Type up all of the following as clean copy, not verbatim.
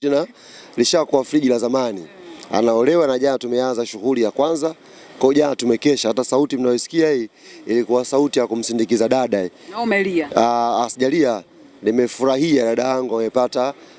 Jina lishakuwa friji la zamani. Anaolewa na jana tumeanza shughuli ya kwanza. Kwa jana tumekesha, hata sauti mnayosikia hii ilikuwa sauti ya kumsindikiza dada. Na umelia? Asijalia, nimefurahia dada yangu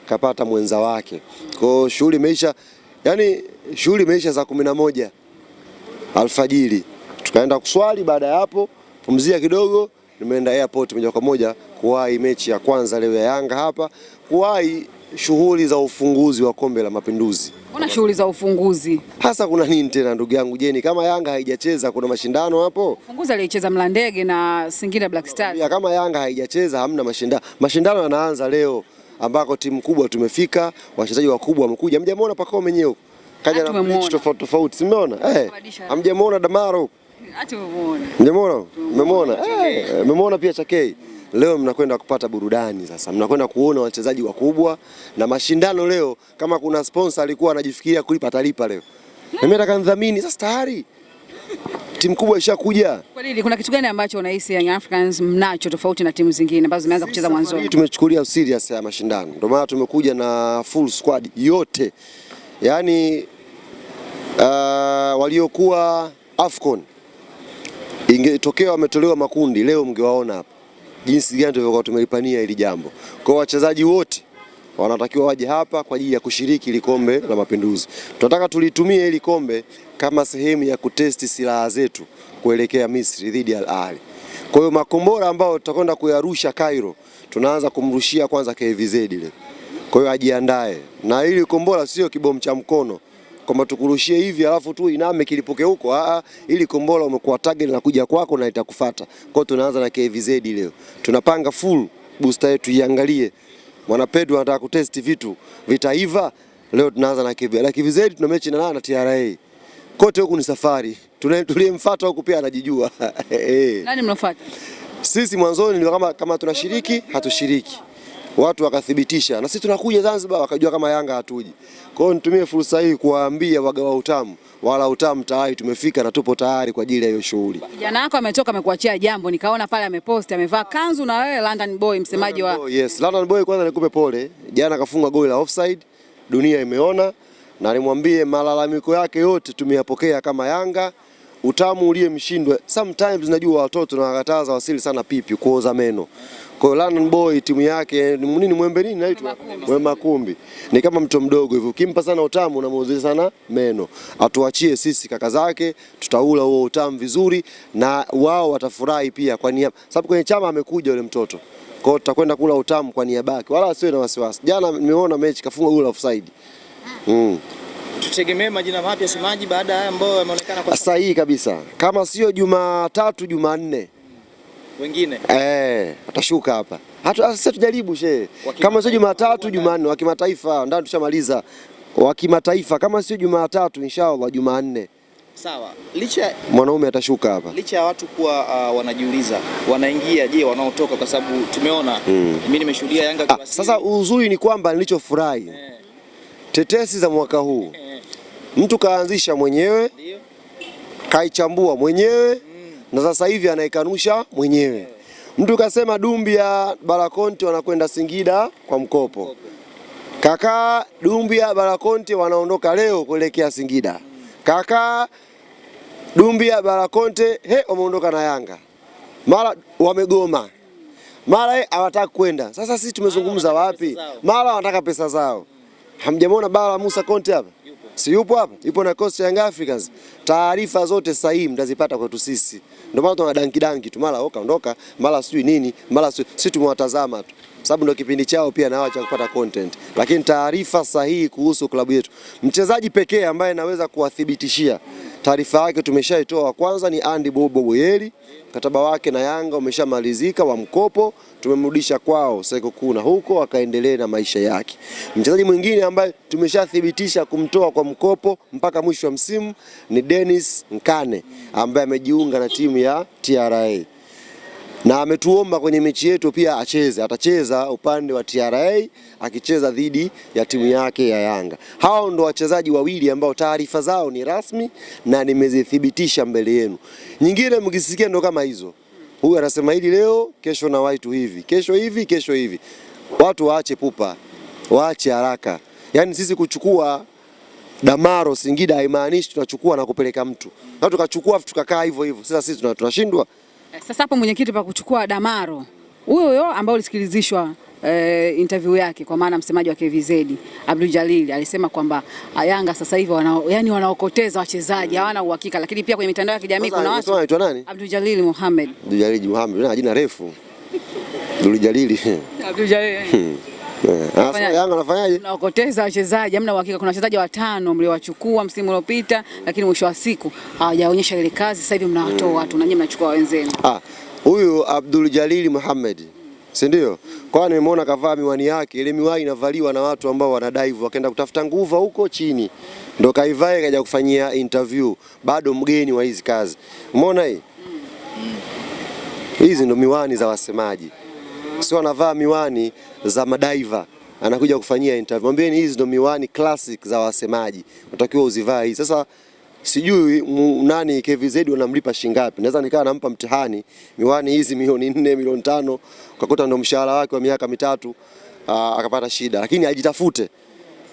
kapata mwenza wake. Kwa shughuli imeisha, yani shughuli imeisha saa 11 alfajiri. Tukaenda kuswali, baada ya hapo pumzia kidogo, nimeenda airport moja kwa moja kuwahi mechi ya kwanza leo ya Yanga hapa, kuwahi shughuli za ufunguzi wa Kombe la Mapinduzi. Kuna shughuli za ufunguzi. Hasa kuna nini tena ndugu yangu Jeni, kama Yanga haijacheza kuna mashindano hapo? Ufunguzi alicheza Mlandege na Singida Black Stars. Ya kama Yanga haijacheza hamna mashindano. Mashindano yanaanza leo ambako timu kubwa tumefika, wachezaji wakubwa wamekuja. Mjamuona Pacome mwenyewe? Kaja na mechi tofauti. Simeona? Hamjamuona Damaro? Hatumemuona. Mjamuona? Mmemwona? Mmemwona pia Chakei. Leo mnakwenda kupata burudani sasa. Mnakwenda kuona wachezaji wakubwa na mashindano leo. Kama kuna sponsor alikuwa anajifikiria kulipa atalipa leo. Na mimi nataka nidhamini sasa tayari. Timu kubwa ishakuja. Kwa nini? Kuna kitu gani ambacho unahisi Young Africans mnacho tofauti na timu zingine ambazo zimeanza kucheza mwanzo? Tumechukulia serious ya mashindano. Ndio maana tumekuja na full squad yote. Yaani waliokuwa Afcon ingetokea wametolewa makundi, leo mngewaona hapa jinsi gani tulivyokuwa tumelipania hili jambo. Kwa wachezaji wote wanatakiwa waje hapa kwa ajili ya kushiriki ile Kombe la Mapinduzi. Tunataka tulitumie ile kombe kama sehemu ya kutesti silaha zetu kuelekea Misri dhidi ya Al Ahly. Kwa hiyo makombora ambao tutakwenda kuyarusha Cairo, tunaanza kumrushia kwanza KVZ ile. Kwa hiyo ajiandae. Na ili kombora sio kibomu cha mkono kwamba tukurushie hivi alafu tu iname kilipoke huko. Ili kombora umekuwa target na kuja kwako na itakufuata. Kwa hiyo tunaanza na KVZ leo. Tunapanga full booster yetu iangalie. Mwana Pedro anataka kutest vitu vitaiva. Leo tunaanza na KVZ. La KVZ tuna mechi na TRA. Kote huku ni safari. Tuliyemfuata huku pia anajijua. Nani mnafuata? Sisi mwanzoni ni kama tunashiriki, hatushiriki. Watu wakathibitisha na sisi tunakuja Zanzibar wakajua kama Yanga hatuji. Kwa hiyo nitumie fursa hii kuwaambia wagawa utamu, wala utamu tayari tumefika na tupo tayari kwa ajili ya hiyo shughuli. Kijana wako ametoka amekuachia jambo, nikaona pale amepost amevaa kanzu na wewe London Boy msemaji wa Yes, London Boy kwanza nikupe pole. Jana kafunga goli la offside, dunia imeona na nimwambie malalamiko yake yote tumeyapokea kama Yanga. Utamu ulie mshindwe. Sometimes najua watoto na wakataza wasili sana pipi kuoza meno. Kwa London Boy timu yake nini Mwembe nini naitwa? Makumbi. Ni kama mtoto mdogo hivi. Ukimpa sana utamu unamuozesha sana meno. Atuachie sisi kaka zake, tutaula huo utamu vizuri na wao watafurahi pia kwa niaba. Sababu kwenye chama amekuja yule mtoto. Kwa hiyo tutakwenda kula utamu kwa niaba yake. Wala asiwe na wasiwasi. Jana nimeona mechi kafunga goli offside. Tutegemee majina mapya semaji baada ya ambao yameonekana kwa sahihi kabisa. Kama sio Jumatatu, Jumanne. Wengine atashuka hapa. Sasa tujaribu kama sio Jumatatu, Jumanne wa kimataifa ndani tushamaliza. Wa kimataifa kama sio Jumatatu inshallah Jumanne. Sawa. Licha mwanaume atashuka hapa. Licha ya watu kuwa wanajiuliza wanaingia wanaotoka kwa sababu tumeona mimi nimeshuhudia Yanga sasa uzuri ni kwamba nilichofurahi tetesi za mwaka huu mtu kaanzisha mwenyewe, kaichambua mwenyewe na sasa hivi anaikanusha mwenyewe. Mtu kasema Dumbia Barakonte wanakwenda Singida kwa mkopo. Kaka Dumbia Barakonte wanaondoka leo kuelekea Singida. Kaka Dumbia Barakonte wameondoka na Yanga. Mara wamegoma. Mara hawataka kwenda. Sasa sisi tumezungumza wapi? Mara wanataka pesa zao. Hamjamwona Bala Musa Konte hapa? Si yupo hapa? Yupo na Coast Young Africans. Taarifa zote sahihi mtazipata kwetu sisi. Ndio maana tuna danki tu, mara kaondoka, mara sijui nini, mara sisi tumewatazama tu. Sababu ndio kipindi chao pia na wao cha kupata content. Lakini taarifa sahihi kuhusu klabu yetu. Mchezaji pekee ambaye naweza kuwathibitishia taarifa yake tumeshaitoa kwanza ni Andy Bobo Boyeli. Mkataba wake na Yanga umeshamalizika wa mkopo, tumemrudisha kwao Seko Kuna huko akaendelea na maisha yake. Mchezaji mwingine ambaye tumeshathibitisha kumtoa kwa mkopo mpaka mwisho wa msimu ni Dennis Nkane ambaye amejiunga na timu ya TRA. Na ametuomba kwenye mechi yetu pia atacheza upande wa TRA akicheza dhidi ya timu yake ya Yanga. Hao ndo wachezaji wawili ambao taarifa zao ni rasmi na nimezithibitisha mbele yenu. Nyingine mkisikia ndo kama hizo. Huyu anasema hili leo, kesho na waitu hivi, kesho hivi, kesho hivi. Watu waache pupa, waache haraka. Yaani sisi kuchukua Damaro Singida haimaanishi tunachukua na kupeleka mtu. Na tukachukua tukakaa hivyo hivyo. Sasa sisi tunashindwa. Sasa hapo mwenyekiti, pa kuchukua Damaro huyo ambao ulisikilizishwa interview yake, kwa maana msemaji wa KVZ Abdul Jalil alisema kwamba Yanga sasa hivi wanaokoteza wachezaji, hawana uhakika, lakini pia kwenye mitandao ya kijamii kuna watu. Anaitwa nani? Abdul Jalil Mohamed. Abdul Jalil Mohamed, na jina refu. Abdul Jalil. Abdul Jalil. Yanga anafanyaje? Naokoteza wachezaji, hamna uhakika. Kuna wachezaji 5 mliowachukua msimu uliopita, lakini mwisho wa siku hawajaonyesha ile kazi. Sasa hivi mnawatoa watu na nyinyi mnachukua wenzenu. Huyu Abdul Jalil Mohamed, si ndio? Kwa nimeona kavaa miwani yake, ile miwani inavaliwa na watu ambao wanadaivu, wakaenda kutafuta nguvu huko chini. Ndio kaivae kaja kufanyia interview, bado mgeni wa hizi kazi. Umeona hii? Hizi ndio miwani za wasemaji. Sio anavaa miwani za madaiva, anakuja kufanyia interview. Mwambieni hizi ndio miwani classic za wasemaji. Unatakiwa uzivaa hizi. Sasa sijui nani KVZ wanamlipa shingapi. Naweza nikaa nampa mtihani miwani hizi milioni 4, milioni 5, ukakuta ndo mshahara wake wa miaka 3, akapata shida. Lakini ajitafute.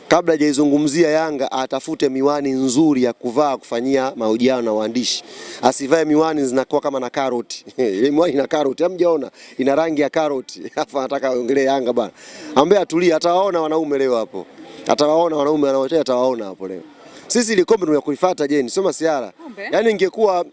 Kabla hajaizungumzia Yanga, atafute miwani nzuri ya kuvaa kufanyia mahojiano na waandishi. Asivae miwani zinakuwa kama na karoti. Ile miwani ina karoti, hamjaona? Ina rangi ya karoti. Hapa anataka aongelee Yanga bana. Ambaye atulie, atawaona wanaume leo hapo. Atawaona wanaume anaotea, atawaona hapo leo. Sisi ile kombe tunakulifuata je, sio masiara. Yaani ingekuwa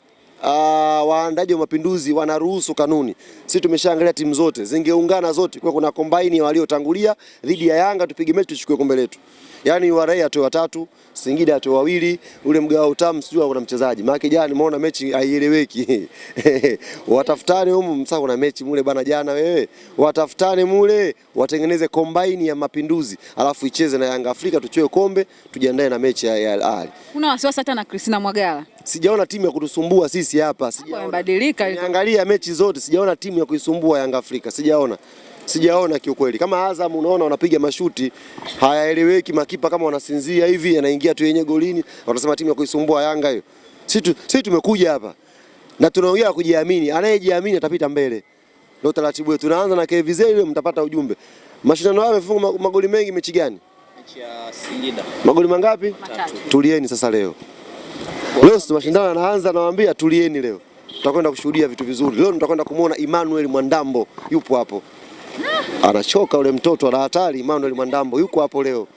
waandaji wa mapinduzi wanaruhusu kanuni, sisi tumeshaangalia timu zote zingeungana zote, kwa kuna combine waliotangulia dhidi ya Yanga, tupige mechi tuchukue kombe letu. Yaani Warai atoe 3, Singida atoe 2, ule mgao utamu sijui kuna mchezaji. Maana jana nimeona mechi haieleweki. Watafutane huko, msao kuna mechi mule bana jana wewe. Watafutane mule, watengeneze combine ya mapinduzi, alafu icheze na Yanga Afrika tuchukue kombe, tujiandae na mechi ya Al Ahly. Kuna wasiwasi hata na Christina Mwagala. Sijaona timu ya kutusumbua sisi hapa, Imebadilika. Niangalia mechi zote, sijaona timu ya kuisumbua Yanga Afrika. Sijaona kiukweli. Kama Azam unaona wanapiga mashuti hayaeleweki, makipa kama wanasinzia hivi, anaingia tu yenye golini, wanasema timu ya kuisumbua Yanga hiyo. Sisi tumekuja hapa na tunaongea kujiamini, anayejiamini atapita mbele. Ndio taratibu wetu. Tunaanza na KVZ ile, mtapata ujumbe. Mashindano haya yamefunga magoli mengi. Mechi gani? Mechi ya Singida. Magoli mangapi? 3. Tulieni sasa leo. Leo mashindano yanaanza, nawaambia tulieni leo. Tutakwenda kushuhudia vitu vizuri. Leo tutakwenda kumuona Emmanuel Mwandambo, yupo hapo. Anachoka ule mtoto, ana hatari. Emmanuel Mwandambo yuko hapo leo.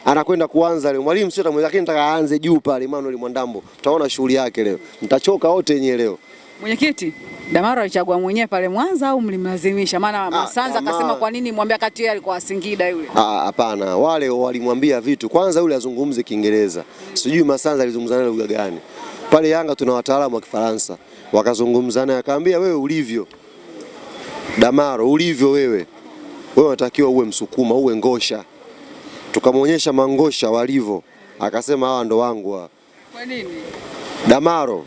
Anakwenda kuanza leo. Mwalimu sio tamweza, lakini nataka aanze juu pale Emmanuel Mwandambo. Tutaona shughuli yake leo. Mtachoka wote wenyewe leo. Mwenyekiti, Damaro alichagua mwenyewe pale Mwanza au mlimlazimisha? Maana Masanza akasema kwa nini mwambia kati yeye alikuwa Singida yule. Hapana, wale walimwambia vitu. Kwanza yule azungumze Kiingereza. Sijui Masanza alizungumza naye lugha gani. Pale Yanga tuna wataalamu wa Kifaransa. Wakazungumza naye akamwambia wewe ulivyo Damaro, ulivyo wewe unatakiwa uwe Msukuma, uwe ngosha. Tukamwonyesha mangosha walivyo. Akasema hawa ndo wangu wa. Kwa nini? Damaro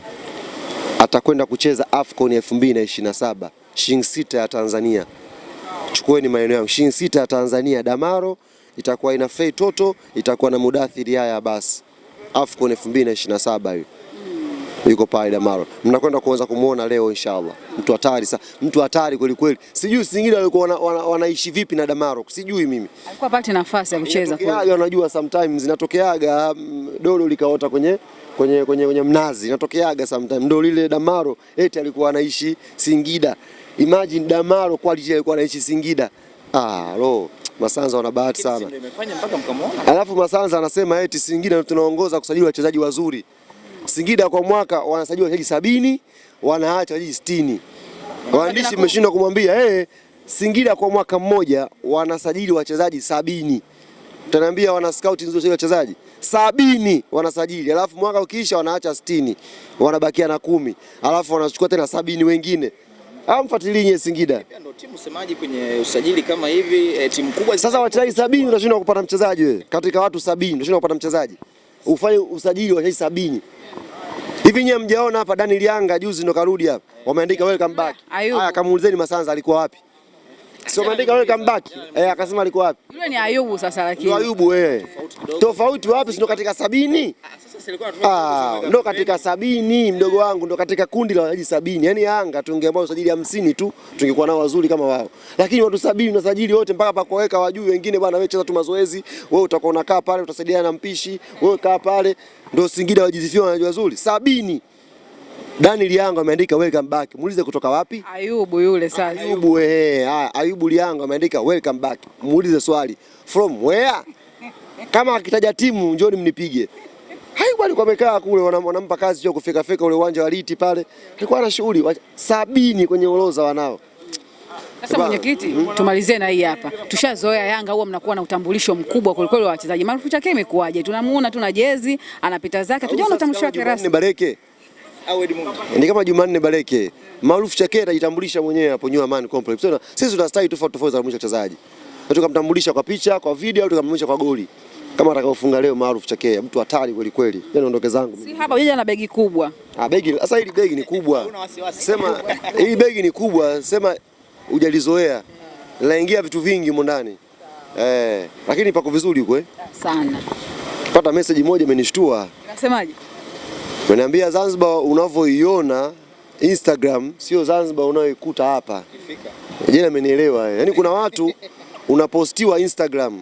atakwenda kucheza AFCON 2027 shilingi 6 ya Tanzania. Chukueni maneno yangu, shilingi 6 ya Tanzania. Damaro itakuwa ina Fei Toto, itakuwa na Mudathiri haya basi. AFCON 2027 hiyo. Yuko pale Damaro. Mnakwenda kuanza kumuona leo inshallah. Mtu hatari sana. Mtu hatari kweli kweli. Sijui Singida walikuwa wanaishi vipi na Damaro. Sijui mimi. Alikuwa pata nafasi ya kucheza kweli. Unajua sometimes zinatokeaga dodo likaota kwenye mnazi. Inatokeaga sometimes. Ndio lile Damaro eti alikuwa anaishi Singida. Imagine Damaro quality alikuwa anaishi Singida. Masanza wana bahati sana. Ndio imefanya mpaka mkamwona. Alafu Masanza anasema eti Singida tunaongoza kusajili wachezaji wazuri. Singida kwa mwaka wanasajili wachezaji 70, wanaacha wachezaji 60. Waandishi mmeshindwa kumwambia Singida kwa mwaka mmoja wanasajili wachezaji 70. Utaniambia wana scout nzuri wachezaji 70 wanasajili, alafu mwaka ukiisha wanaacha 60, wanabakia na 10, alafu wanachukua tena 70 wengine. Mfuatilie Singida. Ndio timu semaji kwenye usajili kama hivi, timu kubwa. Sasa wachezaji 70 unashindwa kupata mchezaji wewe. Katika watu 70 unashindwa kupata mchezaji. Ufanye usajili wa wachezaji 70. Hivi nyewe mjaona hapa Daniel Yanga juzi ndo karudi hapa. Wameandika welcome back. Haya kamuulizeni Masanza alikuwa wapi? Sio wameandika welcome back. Akasema alikuwa wapi? Yule ni Ayubu sasa lakini. Ayubu Tofauti wapi sio katika 70? Ndo katika 70 mdogo wangu, ndo katika kundi la wachezaji 70. Yaani Yanga tungeambao usajili 50 tu tungekuwa nao wazuri kama wao. Lakini watu 70 unasajili wote mpaka pa kuweka wajui wengine bwana, wewe cheza tu mazoezi, wewe utakuwa unakaa pale utasaidiana na mpishi, wewe kaa pale ndo Singida wajizifia wanajua wazuri. 70. Daniel Yanga ameandika welcome back. Muulize kutoka wapi? Ayubu yule sasa. Ayubu Ayubu Yanga ameandika welcome back. Muulize swali. From where? Kama akitaja timu njoni mnipige. Ayubu alikuwa amekaa kule wanampa kazi ya kufika fika ule uwanja wa Liti pale. Alikuwa ana shughuli 70 kwenye orodha wanao. Sasa mwenyekiti, tumalizie na hii hapa. Tushazoea Yanga huwa mnakuwa na utambulisho mkubwa kuliko wa wachezaji. Maarufu chake imekuaje? Tunamuona tu na jezi, anapita zake. Tujaona utambulisho wake rasmi. Bareke. Ni kama Jumanne Bareke. Maarufu chake atajitambulisha mwenyewe hapo New Amaan Complex. Sisi tuna style tofauti za wachezaji. Tukamtambulisha kwa picha, kwa video au tukamtambulisha kwa goli. Kama atakaofunga leo Maarufu chake, mtu hatari kweli kweli. Yaani ondoke zangu. Si hapa hujaja na begi kubwa. Begi, sasa hili begi ni kubwa. Sema hili begi ni kubwa, sema hujalizoea. Laingia vitu vingi huko ndani. Lakini pako vizuri huko sana. Pata message moja imenishtua. Unasemaje? Waniambia Zanzibar unavyoiona Instagram sio Zanzibar unayoikuta hapa. Je, amenielewa? Yaani kuna watu unapostiwa Instagram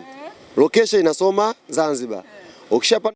location inasoma Zanzibar. Ukishapata